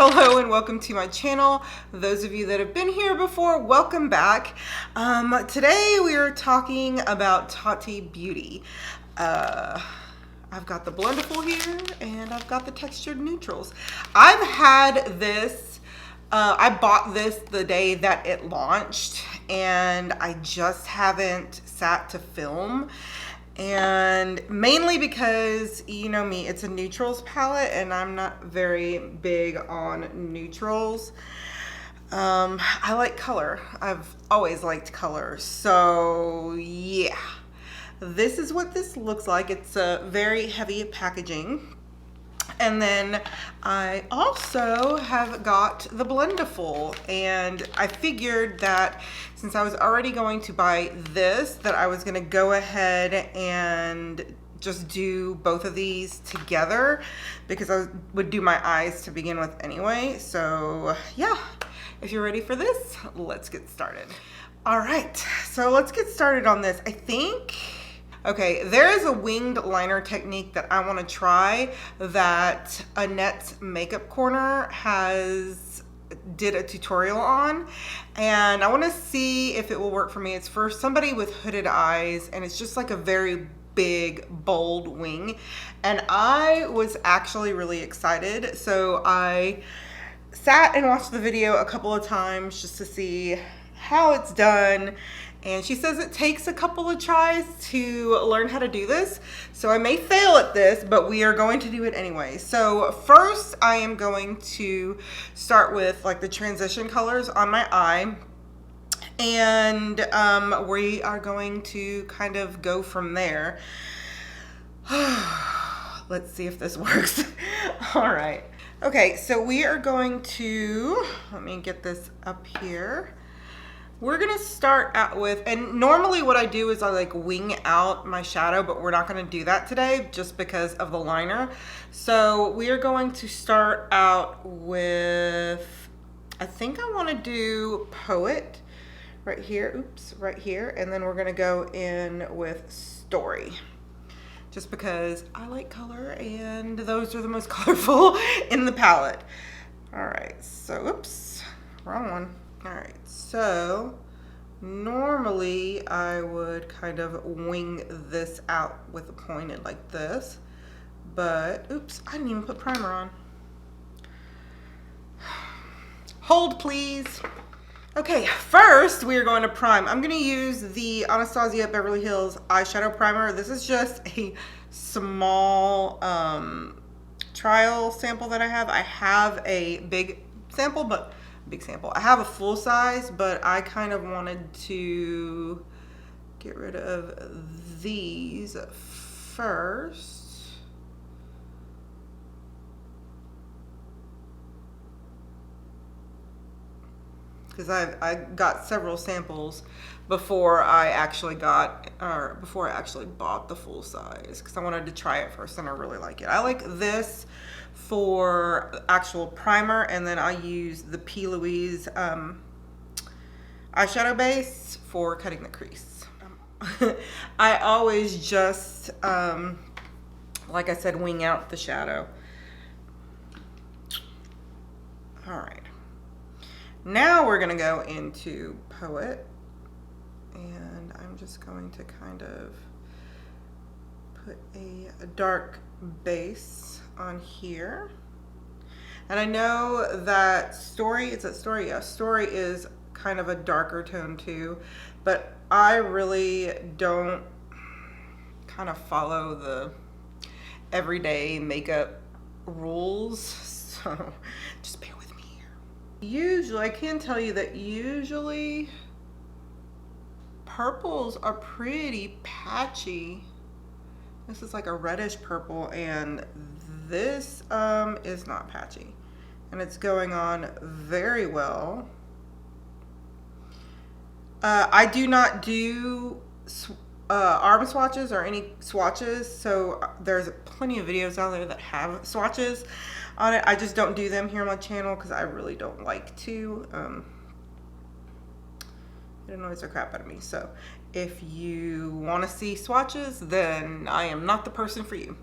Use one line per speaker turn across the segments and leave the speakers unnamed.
Hello and welcome to my channel. Those of you that have been here before, welcome back. Today we are talking about Tati Beauty. I've got the Blendiful here and I've got the textured neutrals. I've had this, I bought this the day that it launched and I just haven't sat to film. And mainly because, you know me, it's a neutrals palette and I'm not very big on neutrals. I like color. I've always liked color. So yeah, this is what this looks like. It's a very heavy packaging. And then I also have got the Blendiful, and I figured that since I was already going to buy this, that I was going to go ahead and just do both of these together because I would do my eyes to begin with anyway. So yeah, if you're ready for this, let's get started. All right, so let's get started on this. I think... Okay, there is a winged liner technique that I want to try that Annette's Makeup Corner did a tutorial on, and I want to see if it will work for me. It's for somebody with hooded eyes, and it's just like a very big, bold wing, and I was actually really excited. So I sat and watched the video a couple of times just to see how it's done. And she says it takes a couple of tries to learn how to do this. So I may fail at this, but we are going to do it anyway. So first I am going to start with like the transition colors on my eye. And we are going to kind of go from there. Let's see if this works. All right. Okay, so we are going to, let me get this up here. We're gonna start out with, and normally what I do is I like wing out my shadow, but we're not gonna do that today just because of the liner. So we are going to start out with, I think I wanna do Poet right here, oops, right here. And then we're gonna go in with Story. Just because I like color and those are the most colorful in the palette. All right, so, oops, wrong one. All right, so normally I would kind of wing this out with a pointed like this, but oops, I didn't even put primer on. Hold please. Okay, first we are going to prime. I'm gonna use the Anastasia Beverly Hills eyeshadow primer. This is just a small trial sample that I have. I have a big sample, I have a full size, but I kind of wanted to get rid of these first. Because I got several samples before I actually bought the full size, because I wanted to try it first and I really like it. I like this for actual primer, and then I use the P. Louise eyeshadow base for cutting the crease. I always just, like I said, wing out the shadow. All right. Now we're gonna go into Poet, and I'm just going to kind of put a dark base on here. And I know that Story, is that Story? Yeah, Story is kind of a darker tone too, but I really don't kind of follow the everyday makeup rules, so just bear with me here. Usually, I can tell you that usually purples are pretty patchy. This is like a reddish purple, and this is not patchy, and it's going on very well. I do not do arm swatches or any swatches, so there's plenty of videos out there that have swatches on it. I just don't do them here on my channel because I really don't like to. It annoys the crap out of me. So if you want to see swatches, then I am not the person for you.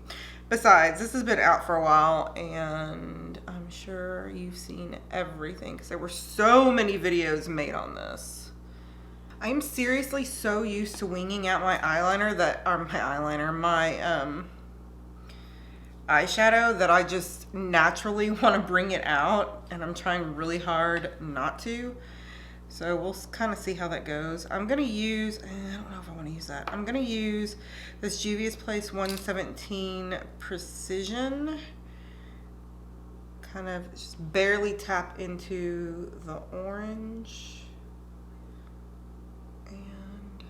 Besides, this has been out for a while, and I'm sure you've seen everything because there were so many videos made on this. I'm seriously so used to winging out my eyeliner my eyeshadow that I just naturally want to bring it out, and I'm trying really hard not to. So we'll kind of see how that goes. I'm going to use, I don't know if I want to use that. I'm going to use this Juvia's Place 117 Precision. Kind of just barely tap into the orange. And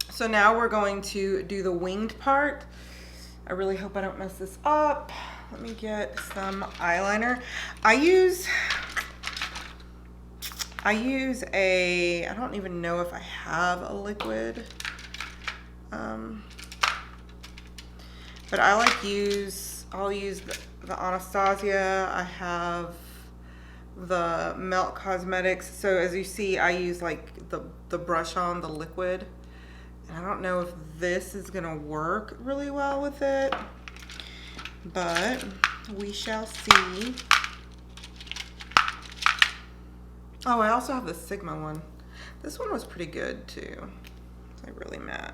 so now we're going to do the winged part. I really hope I don't mess this up. Let me get some eyeliner. I use a, I don't even know if I have a liquid. But I'll use the Anastasia. I have the Melt Cosmetics. So as you see, I use like the brush on, the liquid. And I don't know if this is gonna work really well with it, but we shall see. Oh, I also have the Sigma one. This one was pretty good too. It's like really matte.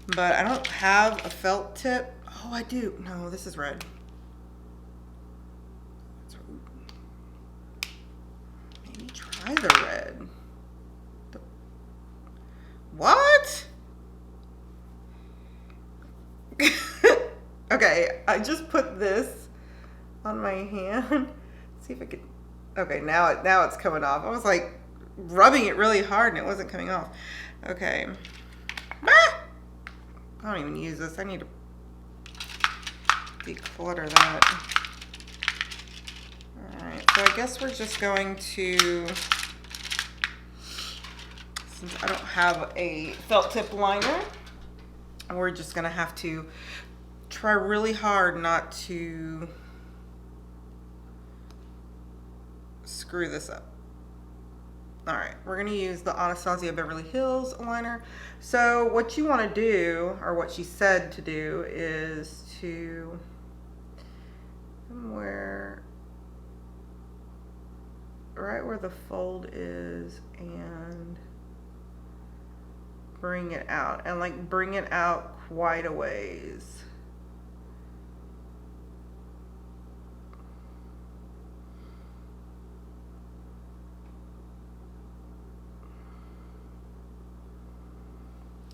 But I don't have a felt tip. Oh, I do. No, this is red. Maybe try the red. What? Okay, I just put this on my hand. See if I could. Okay, now it's coming off. I was like rubbing it really hard and it wasn't coming off. Okay. Ah! I don't even use this. I need to declutter that. All right, so I guess we're just going to, since I don't have a felt tip liner, we're just gonna have to try really hard not to screw this up. All right, we're gonna use the Anastasia Beverly Hills liner. So what you wanna do, or what she said to do, is to somewhere right where the fold is and bring it out, and like bring it out quite a ways.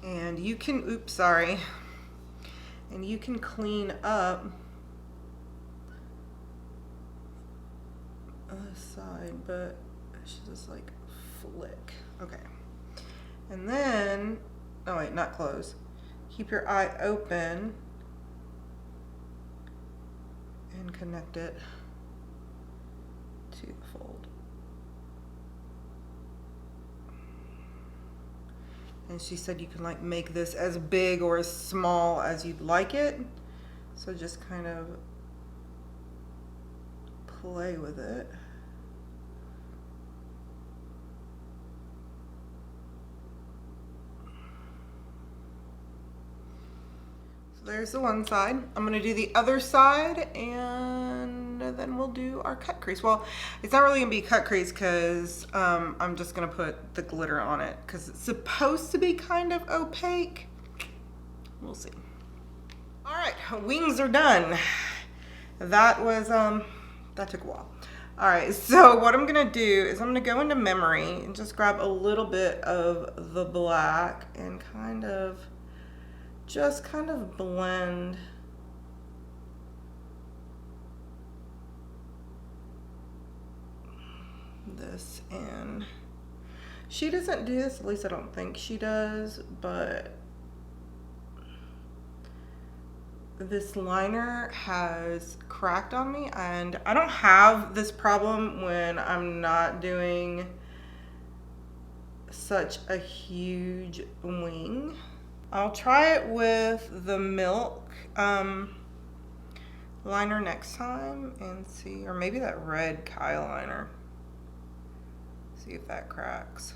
And you can, oops, sorry. And you can clean up this side, but it's just like flick. Okay. And then, oh wait, not close. Keep your eye open and connect it to the fold. And she said you can like make this as big or as small as you'd like it. So just kind of play with it. So there's the one side. I'm gonna do the other side and then we'll do our cut crease. Well, it's not really gonna be cut crease because I'm just gonna put the glitter on it because it's supposed to be kind of opaque. We'll see. All right, wings are done. That was, that took a while. All right, so what I'm gonna do is I'm gonna go into memory and just grab a little bit of the black and just kind of blend this in. She doesn't do this, at least I don't think she does, but this liner has cracked on me, and I don't have this problem when I'm not doing such a huge wing. I'll try it with the milk liner next time and see, or maybe that red Kai liner. See if that cracks.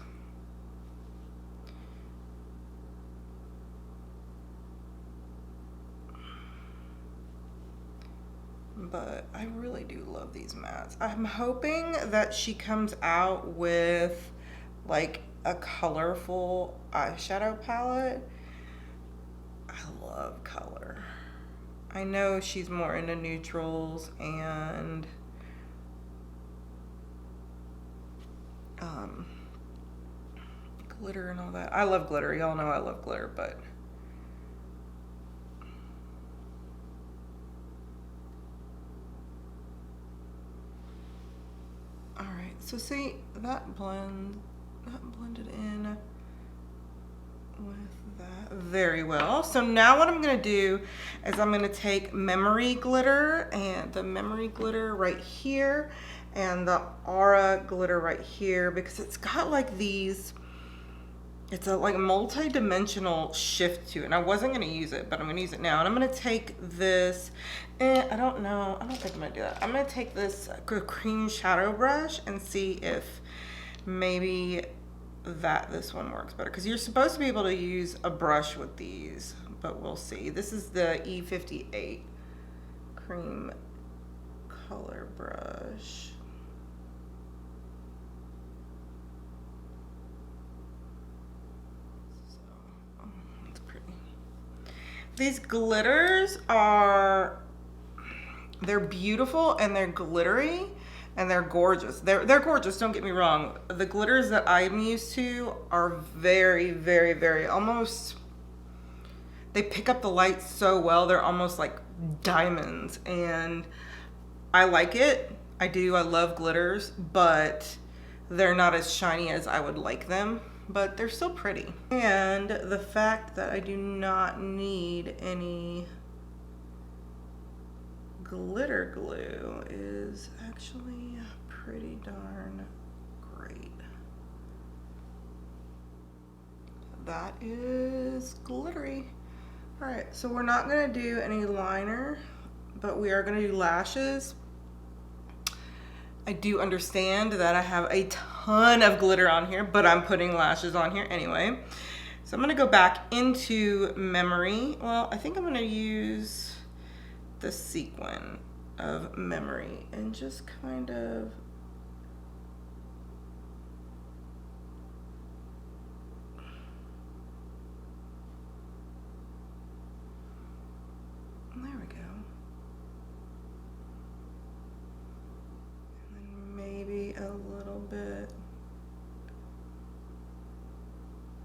But I really do love these mattes. I'm hoping that she comes out with like a colorful eyeshadow palette. I love color. I know she's more into neutrals and glitter and all that. I love glitter. Y'all know I love glitter, but all right. So see, that blended in with that very well. So now what I'm going to do is I'm going to take memory glitter, and the memory glitter right here and the aura glitter right here, because it's got like these, it's a like multi-dimensional shift to it. And I wasn't going to use it, but I'm going to use it now. And I'm going to take this, I don't know, I don't think I'm going to do that. I'm going to take this cream shadow brush and see if maybe this one works better, because you're supposed to be able to use a brush with these, but we'll see. This is the E58 cream color brush. So, that's pretty. These glitters they're beautiful and they're glittery. And they're gorgeous. They're gorgeous, don't get me wrong. The glitters that I'm used to are very, very, very almost, they pick up the light so well. They're almost like diamonds. And I like it. I do. I love glitters, but they're not as shiny as I would like them. But they're still pretty. And the fact that I do not need any glitter glue is actually pretty darn great. That is glittery. All right, so we're not gonna do any liner, but we are gonna do lashes. I do understand that I have a ton of glitter on here, but I'm putting lashes on here anyway. So I'm gonna go back into memory. Well, I think I'm gonna use the sequin of memory and just kind of there we go. And then maybe a little bit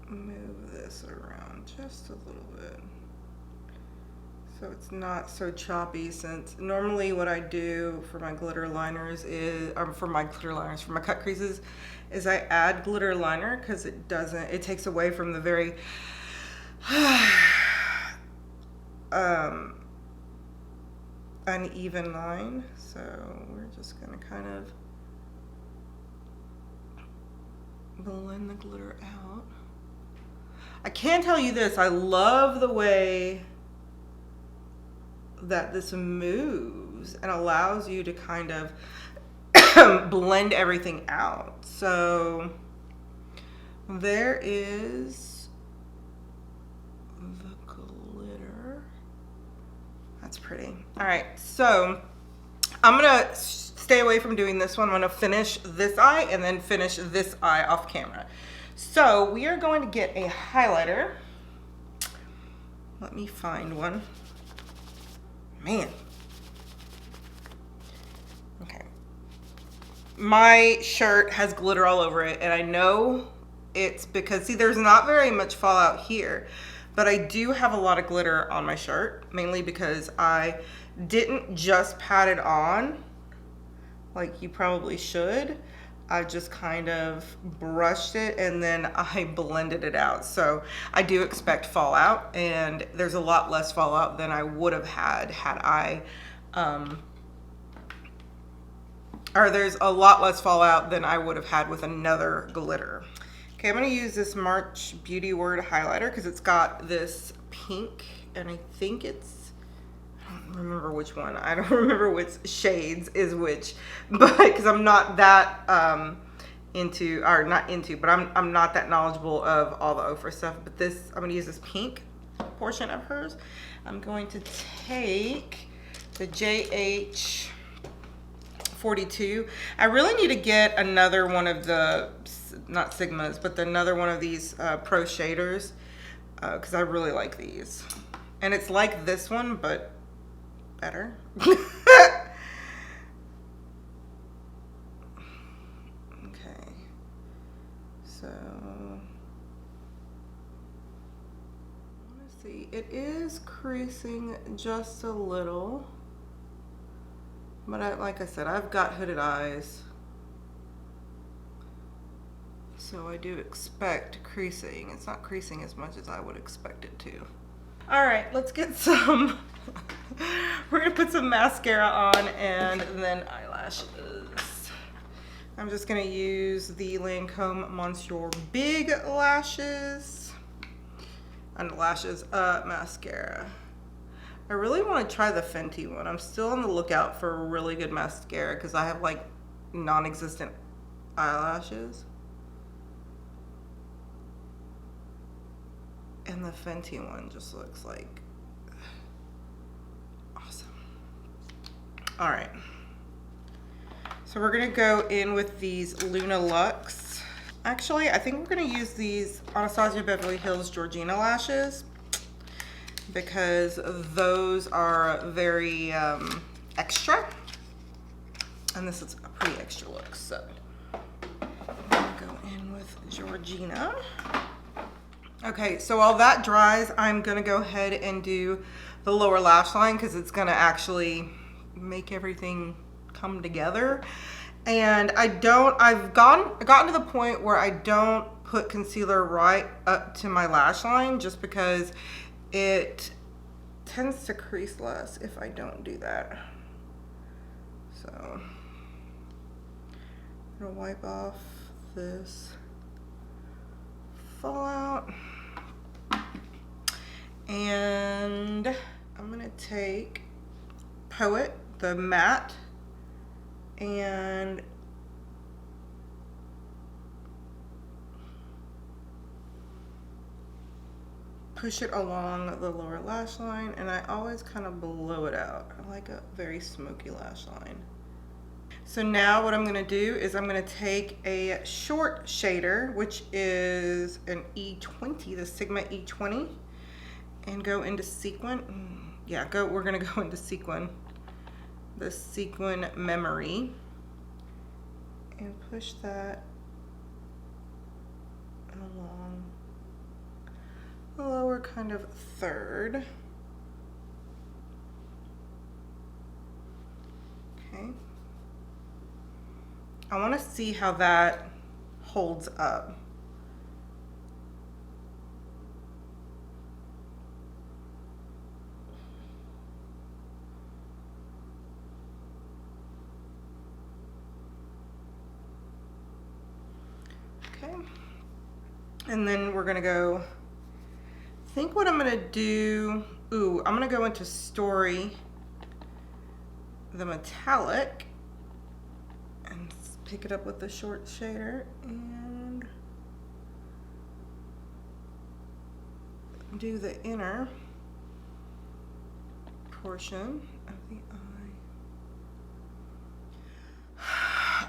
move this around just a little bit, so it's not so choppy, since normally what I do for my glitter liners is, for my cut creases, is I add glitter liner, because it takes away from the very uneven line. So we're just gonna kind of blend the glitter out. I can tell you this, I love the way that this moves and allows you to kind of blend everything out. So there is the glitter. That's pretty. All right, so I'm gonna stay away from doing this one. I'm gonna finish this eye and then finish this eye off camera. So we are going to get a highlighter. Let me find one. Man. Okay. My shirt has glitter all over it, and I know it's because, see, there's not very much fallout here, but I do have a lot of glitter on my shirt, mainly because I didn't just pat it on like you probably should. I just kind of brushed it and then I blended it out. So I do expect fallout, and there's a lot less fallout than I would have had I, or there's a lot less fallout than I would have had with another glitter. Okay, I'm gonna use this March Beauty Word highlighter because it's got this pink, and I think it's, I remember which one. I don't remember which shades is which, but because I'm not that but I'm not that knowledgeable of all the Ofra stuff. But this, I'm gonna use this pink portion of hers. I'm going to take the JH 42. I really need to get another one of the, not Sigmas, but another one of these Pro shaders, because I really like these. And it's like this one, but better. Okay, so let's see, it is creasing just a little, but like I said, I've got hooded eyes, so I do expect creasing. It's not creasing as much as I would expect it to. All right, let's get some, we're gonna put some mascara on and then eyelashes. I'm just gonna use the Lancome Monsieur Big Lashes, and mascara. I really wanna try the Fenty one. I'm still on the lookout for a really good mascara because I have like non-existent eyelashes. And the Fenty one just looks like awesome. All right. So we're gonna go in with these Luna Luxe. Actually, I think we're gonna use these Anastasia Beverly Hills Georgina lashes because those are very extra. And this is a pretty extra look, so I'm gonna go in with Georgina. Okay, so while that dries, I'm gonna go ahead and do the lower lash line because it's gonna actually make everything come together. And I've gotten to the point where I don't put concealer right up to my lash line just because it tends to crease less if I don't do that. So I'm gonna wipe off this fallout. And I'm gonna take Poet, the matte, and push it along the lower lash line, and I always kind of blow it out. I like a very smoky lash line. So now what I'm gonna do is I'm gonna take a short shader, which is an E20, the Sigma E20, and go into Sequin. Yeah, we're gonna go into Sequin, the Sequin Memory, and push that along the lower kind of third. Okay. I want to see how that holds up. Okay. And then we're gonna go, I think what I'm gonna do, I'm gonna go into Story, the metallic, and pick it up with the short shader and do the inner portion of the eye.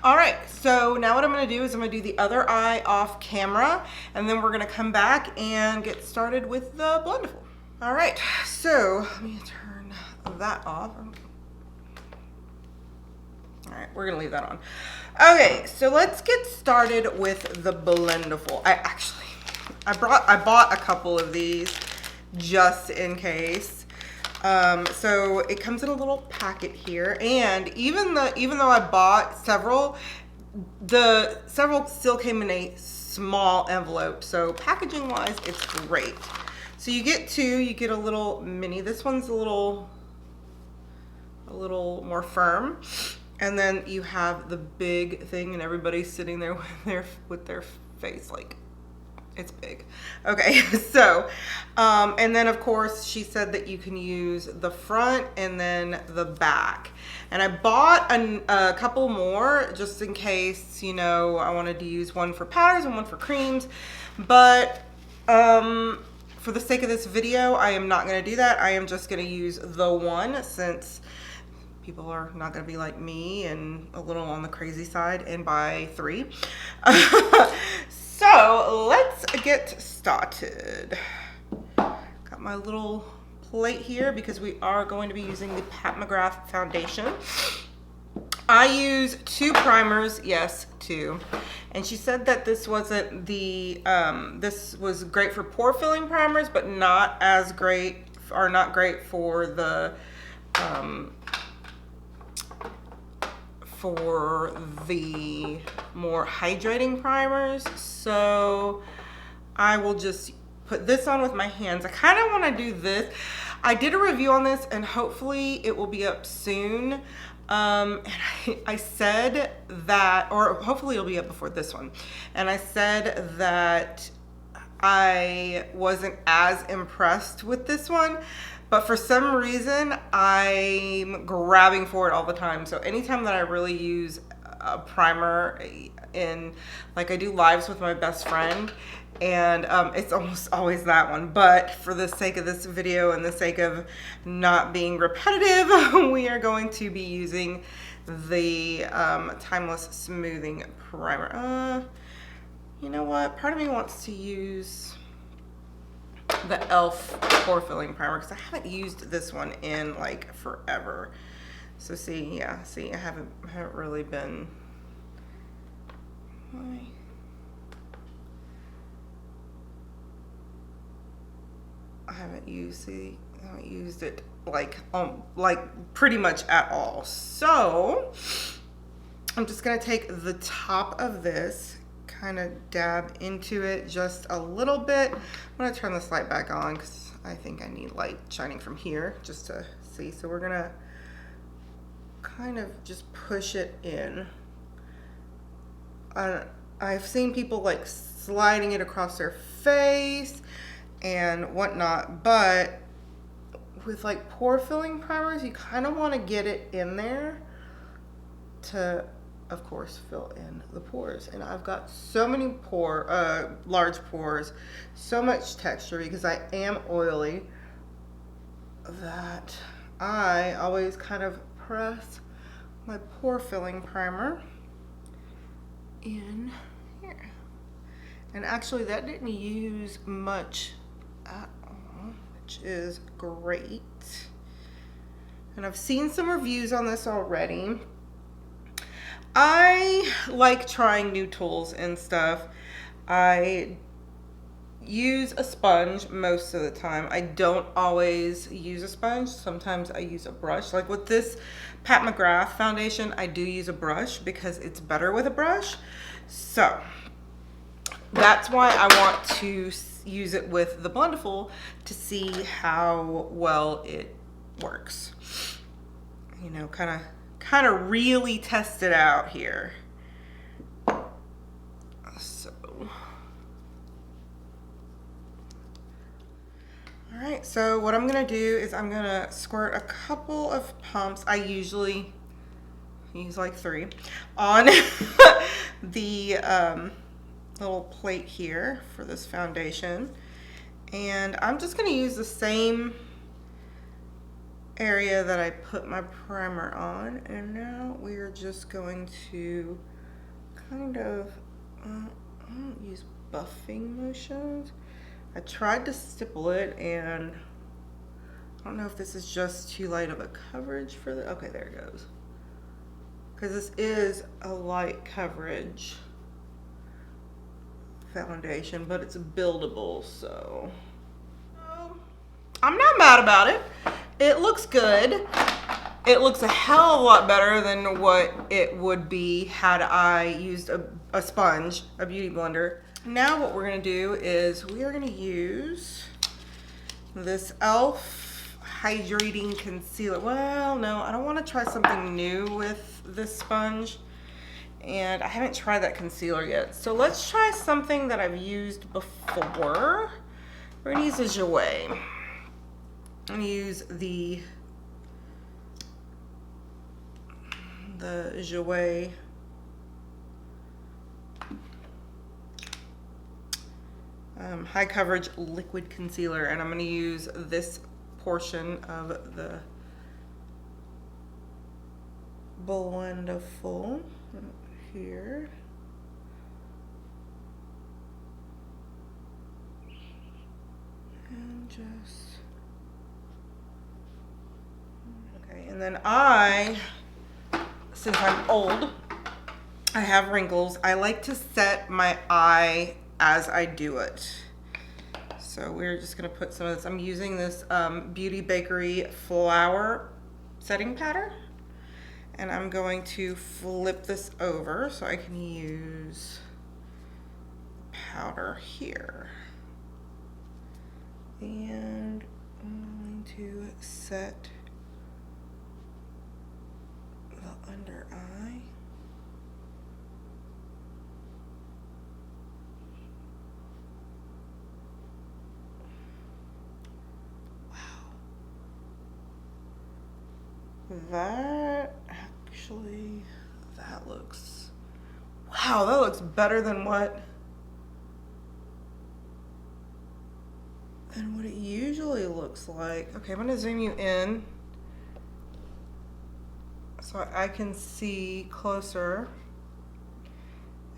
All right, so now what I'm gonna do is I'm gonna do the other eye off camera, and then we're gonna come back and get started with the Blendiful. All right, so let me turn that off. All right, we're gonna leave that on. Okay, so let's get started with the Blendiful. I bought a couple of these just in case. So it comes in a little packet here, and even though I bought several, the several still came in a small envelope. So packaging wise, it's great. So you get two. You get a little mini. This one's a little more firm. And then you have the big thing, and everybody's sitting there with their face like It's big. Okay, so, and then of course she said that you can use the front and then the back. And I bought a couple more just in case, you know, I wanted to use one for powders and one for creams. But for the sake of this video, I am not gonna do that. I am just gonna use the one since people are not gonna be like me and a little on the crazy side and buy 3. So let's get started. Got my little plate here because we are going to be using the Pat McGrath foundation. I use 2 primers, yes, 2. And she said that this wasn't the, this was great for pore filling primers, but not as great, or not great for the, more hydrating primers. So I will just put this on with my hands. I kind of want to do this. I did a review on this and hopefully it will be up soon. And I said that, or hopefully it'll be up before this one. And I said that I wasn't as impressed with this one, but for some reason I'm grabbing for it all the time. So anytime that I really use a primer in, like I do lives with my best friend, and it's almost always that one. But for the sake of this video and the sake of not being repetitive, we are going to be using the Timeless Smoothing Primer. You know what? Part of me wants to use the e.l.f. pore filling primer because I haven't used this one in like forever. So see, yeah, see, I haven't really been. I haven't used it like pretty much at all. So I'm just gonna take the top of this, kind of dab into it just a little bit. I'm gonna turn this light back on because I think I need light shining from here just to see. So we're gonna kind of just push it in. I've seen people like sliding it across their face and whatnot, but with like pore filling primers, you kind of want to get it in there to, of course, fill in the pores. And I've got so many large pores, so much texture because I am oily, that I always kind of press my pore filling primer in here. And actually that didn't use much at all, which is great. And I've seen some reviews on this already. I like trying new tools and stuff. I use a sponge most of the time. I don't always use a sponge. Sometimes I use a brush. Like with this Pat McGrath foundation, I do use a brush because it's better with a brush. So that's why I want to use it with the Blendiful to see how well it works. You know, kind of really test it out here. So, all right, so what I'm gonna do is I'm gonna squirt a couple of pumps. I usually use like 3 on the little plate here for this foundation. And I'm just gonna use the same area that I put my primer on, and now we are just going to kind of I don't use buffing motions. I tried to stipple it and I don't know if this is just too light of a coverage for the, okay, there it goes, because this is a light coverage foundation, but it's buildable, so I'm not mad about it. It looks good. It looks a hell of a lot better than what it would be had I used a sponge, a beauty blender. Now what we're gonna do is we are gonna use this e.l.f. hydrating concealer. Well, no, I don't wanna try something new with this sponge. And I haven't tried that concealer yet. So let's try something that I've used before. We're gonna use a Jouer. I'm gonna use the Jouer high coverage liquid concealer, and I'm going to use this portion of the Blendiful here. And just, okay, and then since I'm old, I have wrinkles, I like to set my eye as I do it. So we're just gonna put some of this. I'm using this Beauty Bakery flower setting powder, and I'm going to flip this over so I can use powder here. And I'm going to set the under eye. That looks, wow, that looks better than what it usually looks like. Okay, I'm gonna zoom you in so I can see closer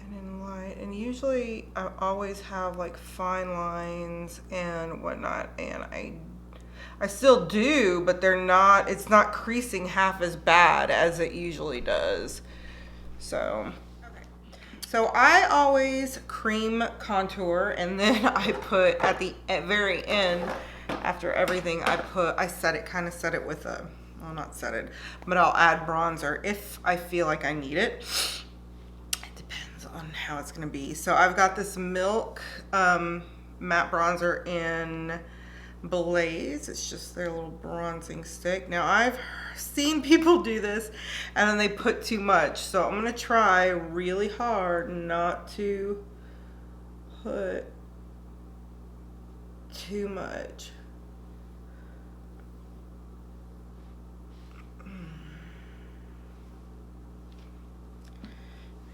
and in light. And usually I always have like fine lines and whatnot, and I still do, but it's not creasing half as bad as it usually does. So, okay. So I always cream contour, and then I put at the very end, after everything, I set it with a, well, not set it, but I'll add bronzer if I feel like I need it. It depends on how it's gonna be. So I've got this Milk matte bronzer in Blaze. It's just their little bronzing stick. Now I've seen people do this and then they put too much, so I'm gonna try really hard not to put too much.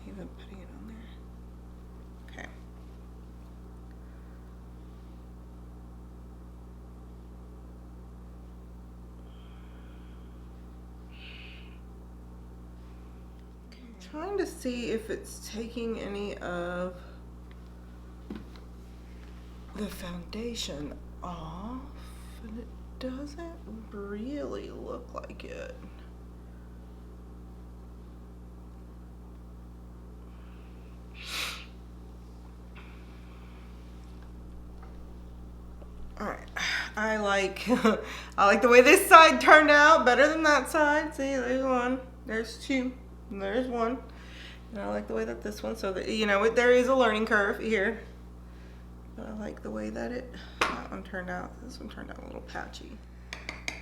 Even putting it on there. Okay. Trying to see if it's taking any of the foundation off, and it doesn't really look like it. All right, I like the way this side turned out better than that side. See, there's one, there's two. There's one, and I like the way that this one, so that, you know, there is a learning curve here, but I like the way that that one turned out. This one turned out a little patchy.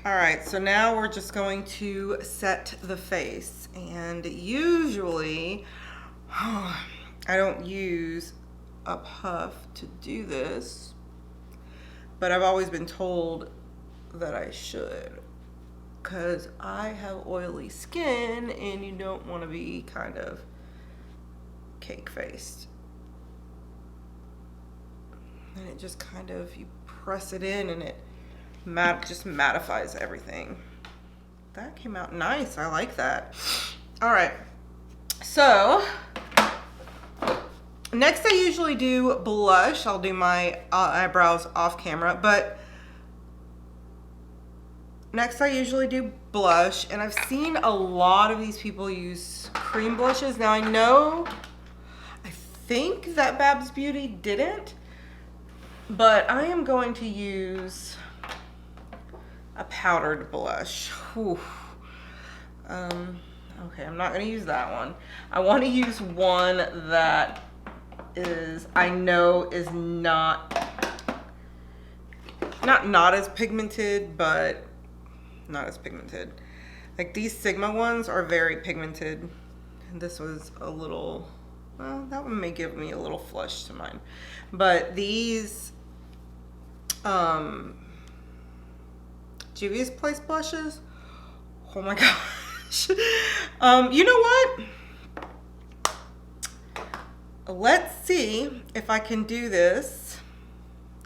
All right, so now we're just going to set the face, and usually I don't use a puff to do this, but I've always been told that I should, because I have oily skin and you don't want to be kind of cake faced. And it just kind of, you press it in and it just mattifies everything. That came out nice. I like that. All right. So next I usually do blush. I'll do my eyebrows off camera, but next I usually do blush, and I've seen a lot of these people use cream blushes. Now I think that Babs Beauty didn't, but I am going to use a powdered blush. Whew. Okay, I'm not gonna use that one. I want to use one that I know is not as pigmented, but not as pigmented. Like these Sigma ones are very pigmented. this was a little, well, that one may give me a little flush to mine. But these Juvia's Place blushes, oh my gosh. You know what? Let's see if I can do this.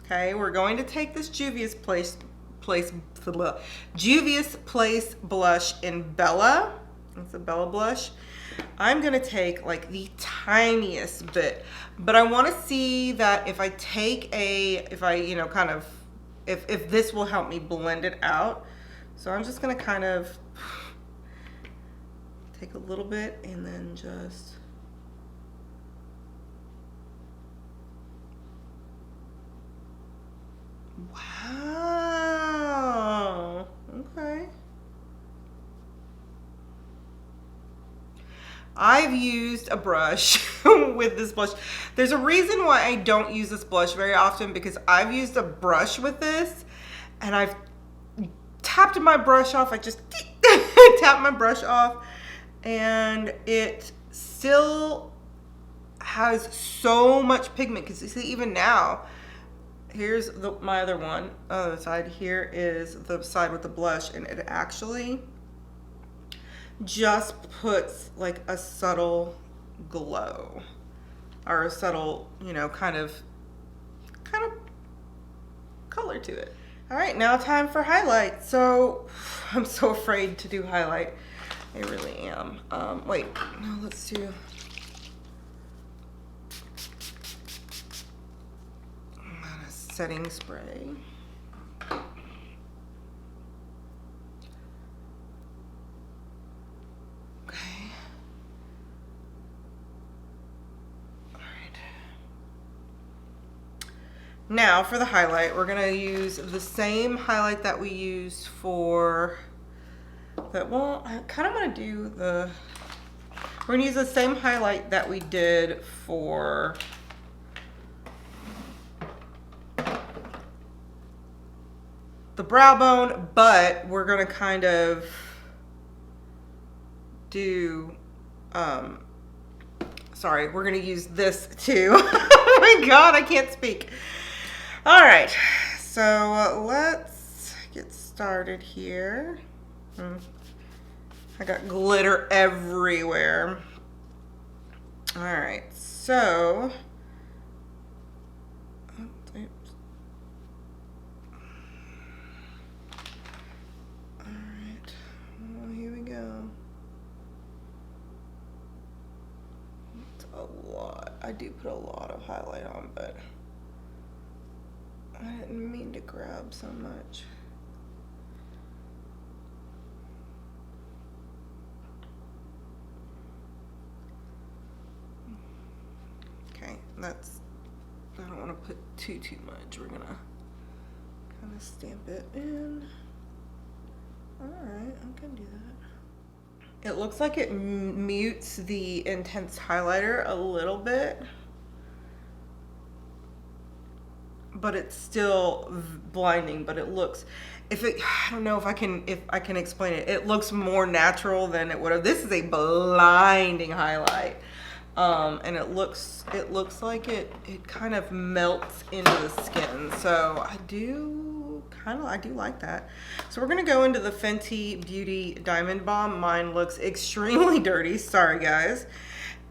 Okay, we're going to take this Juvia's Place blush in Bella. It's a Bella blush. I'm gonna take like the tiniest bit, but I want to see that if I take if this will help me blend it out. So I'm just gonna kind of take a little bit and then just wow. Okay. I've used a brush with this blush. There's a reason why I don't use this blush very often, because I've used a brush with this and I've tapped my brush off. I just tapped my brush off and it still has so much pigment. Because you see, even now, here's my other one. Other side here is the side with the blush, and it actually just puts like a subtle glow, or a subtle, you know, kind of color to it. All right, now time for highlight. So I'm so afraid to do highlight. I really am. Wait, no, let's do. I'm on a setting spray. Now for the highlight, we're gonna use the same highlight that we used for that. Well, I kind of want to do we're gonna use the same highlight that we did for the brow bone, but we're gonna kind of do, sorry, we're gonna use this too. Oh my God, I can't speak. All right, so let's get started here. I got glitter everywhere. All right, so, oops. All right, well, here we go. It's a lot. I do put a lot of highlight on, but I didn't mean to grab so much. Okay, I don't want to put too much. We're gonna kind of stamp it in. All right, I can do that. It looks like it mutes the intense highlighter a little bit, but it's still blinding. But it looks, I don't know if I can explain it. It looks more natural than it would have. This is a blinding highlight, and it looks like it kind of melts into the skin. So I do like that. So we're gonna go into the Fenty Beauty Diamond Balm. Mine looks extremely dirty. Sorry guys.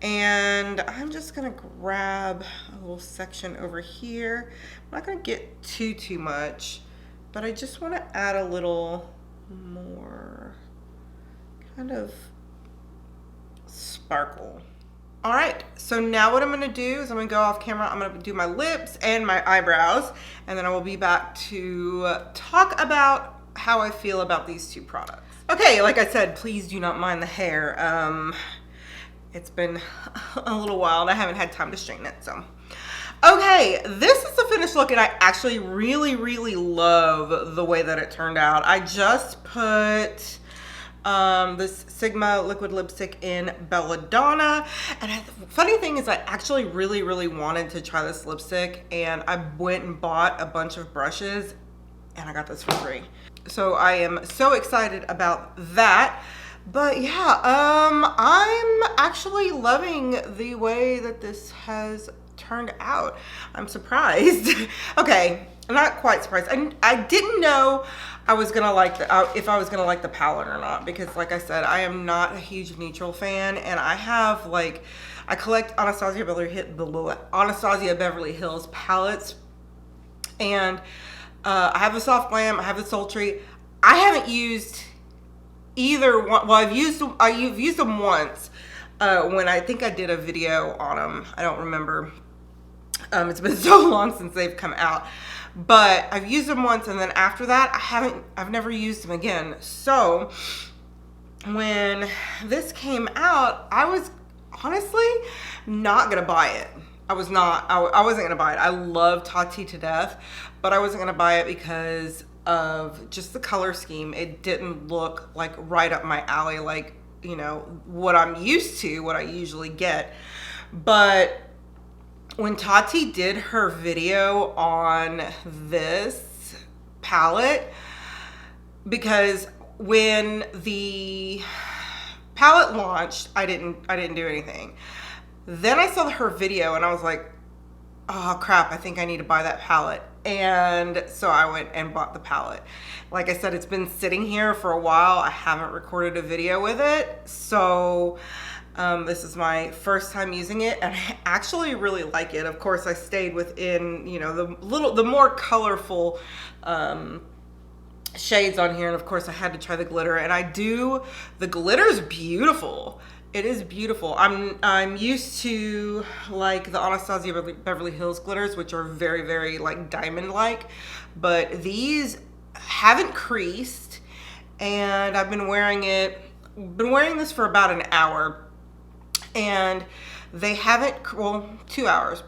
And I'm just gonna grab a little section over here. I'm not gonna get too much, but I just want to add a little more kind of sparkle. All right, so now what I'm gonna do is I'm gonna go off camera. I'm gonna do my lips and my eyebrows, and then I will be back to talk about how I feel about these two products. Okay, like I said, please do not mind the hair. It's been a little while and I haven't had time to straighten it, so. Okay, this is the finished look, and I actually really love the way that it turned out. I just put this Sigma liquid lipstick in Belladonna, and the funny thing is I actually really wanted to try this lipstick, and I went and bought a bunch of brushes and I got this for free. So I am so excited about that. But yeah, I'm actually loving the way that this has turned out. I'm surprised. Okay, I'm not quite surprised. I didn't know I was gonna like if I was gonna like the palette or not, because like I said, I am not a huge neutral fan, and I have like, I collect Anastasia Beverly Hills palettes, and I have the Soft Glam, I have the Sultry. I haven't used either one. Well, I've used them once when I think I did a video on them. I don't remember. It's been so long since they've come out, but I've used them once, and then after that I've never used them again. So when this came out, I was honestly not gonna buy it. I wasn't gonna buy it. I love Tati to death, but I wasn't gonna buy it because of just the color scheme. It didn't look like right up my alley, like, you know, what I'm used to, what I usually get. But when Tati did her video on this palette, because when the palette launched, I didn't do anything. Then I saw her video and I was like, oh crap, I think I need to buy that palette. And so I went and bought the palette. Like I said, it's been sitting here for a while. I haven't recorded a video with it. So this is my first time using it, and I actually really like it. Of course, I stayed within, you know, the more colorful shades on here. And of course I had to try the glitter, and the glitter's beautiful. It is beautiful. I'm used to like the Anastasia Beverly Hills glitters, which are very, very like diamond-like, but these haven't creased, and I've been wearing this for about an hour, and they haven't, well, 2 hours.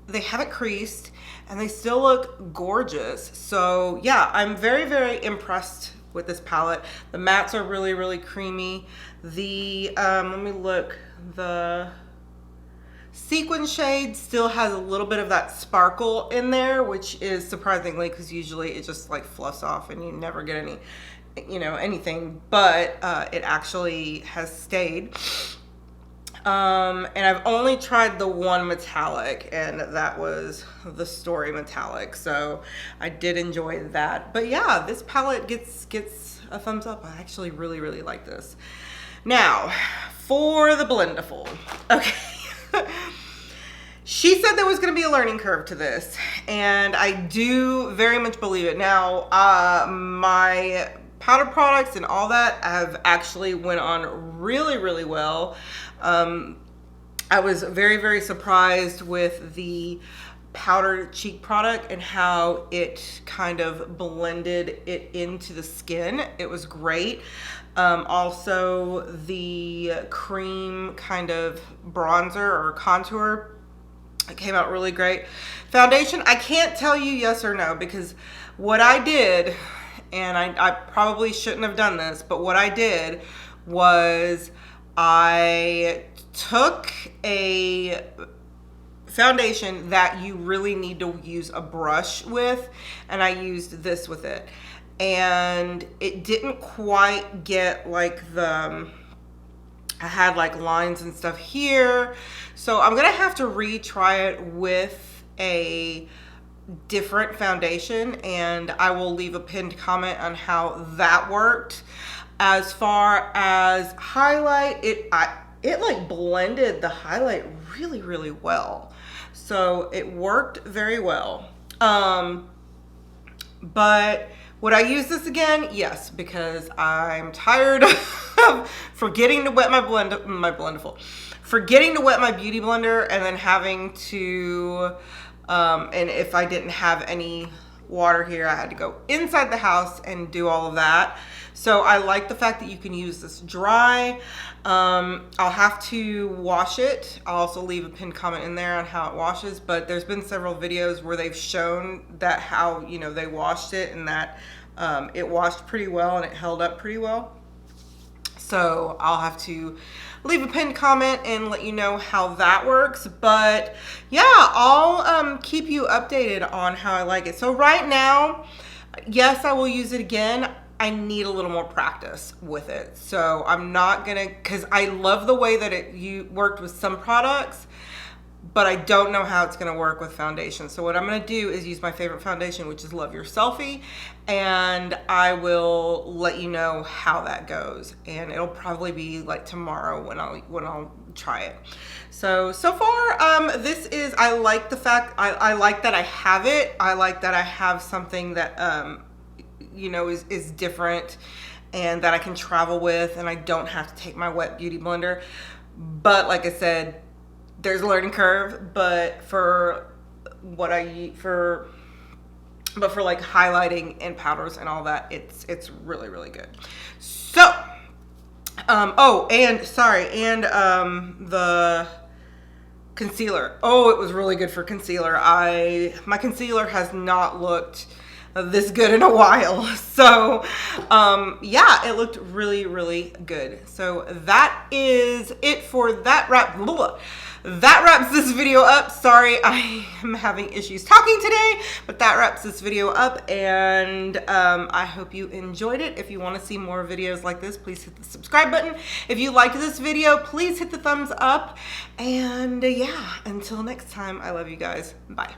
They haven't creased, and they still look gorgeous. So yeah, I'm very, very impressed with this palette. The mattes are really, really creamy. Let me look, the sequin shade still has a little bit of that sparkle in there, which is surprisingly, because usually it just like fluffs off and you never get any, you know, anything, but it actually has stayed. And I've only tried the one metallic, and that was the Story metallic, so I did enjoy that. But yeah, this palette gets a thumbs up. I actually really, really like this. Now for the Blendiful. Okay. She said there was going to be a learning curve to this, and I do very much believe it. Now my powder products and all that have actually went on really, really well. I was very, very surprised with the powder cheek product and how it kind of blended it into the skin. It was great. Also the cream kind of bronzer or contour, it came out really great. Foundation, I can't tell you yes or no, because what I did, and I probably shouldn't have done this, but what I did was I took a foundation that you really need to use a brush with, and I used this with it, and it didn't quite get like I had like lines and stuff here, so I'm gonna have to retry it with a different foundation, and I will leave a pinned comment on how that worked. As far as highlight, it like blended the highlight really, really well, so it worked very well. But would I use this again? Yes, because I'm tired of forgetting to wet forgetting to wet my beauty blender, and then having to and if I didn't have any water here, I had to go inside the house and do all of that. So I like the fact that you can use this dry. I'll have to wash it. I'll also leave a pinned comment in there on how it washes, but there's been several videos where they've shown that how, you know, they washed it, and that it washed pretty well and it held up pretty well. So I'll have to leave a pinned comment and let you know how that works. But yeah, I'll keep you updated on how I like it. So right now, yes, I will use it again. I need a little more practice with it. So I'm not gonna, because I love the way that you worked with some products, but I don't know how it's gonna work with foundation. So what I'm gonna do is use my favorite foundation, which is Love Your Selfie, and I will let you know how that goes. And it'll probably be like tomorrow when I'll try it. So far, this is, I like the fact, I like that I have it. I like that I have something that, you know, is different and that I can travel with, and I don't have to take my wet beauty blender. But like I said, there's a learning curve, but for what for like highlighting and powders and all that, it's really, really good. So, oh, and sorry, and the concealer. Oh, it was really good for concealer. My concealer has not looked this good in a while. So yeah, it looked really, really good. So that is it for that that wraps this video up. Sorry, I am having issues talking today, but that wraps this video up, and I hope you enjoyed it. If you want to see more videos like this, please hit the subscribe button. If you liked this video, please hit the thumbs up, and yeah, until next time, I love you guys. Bye.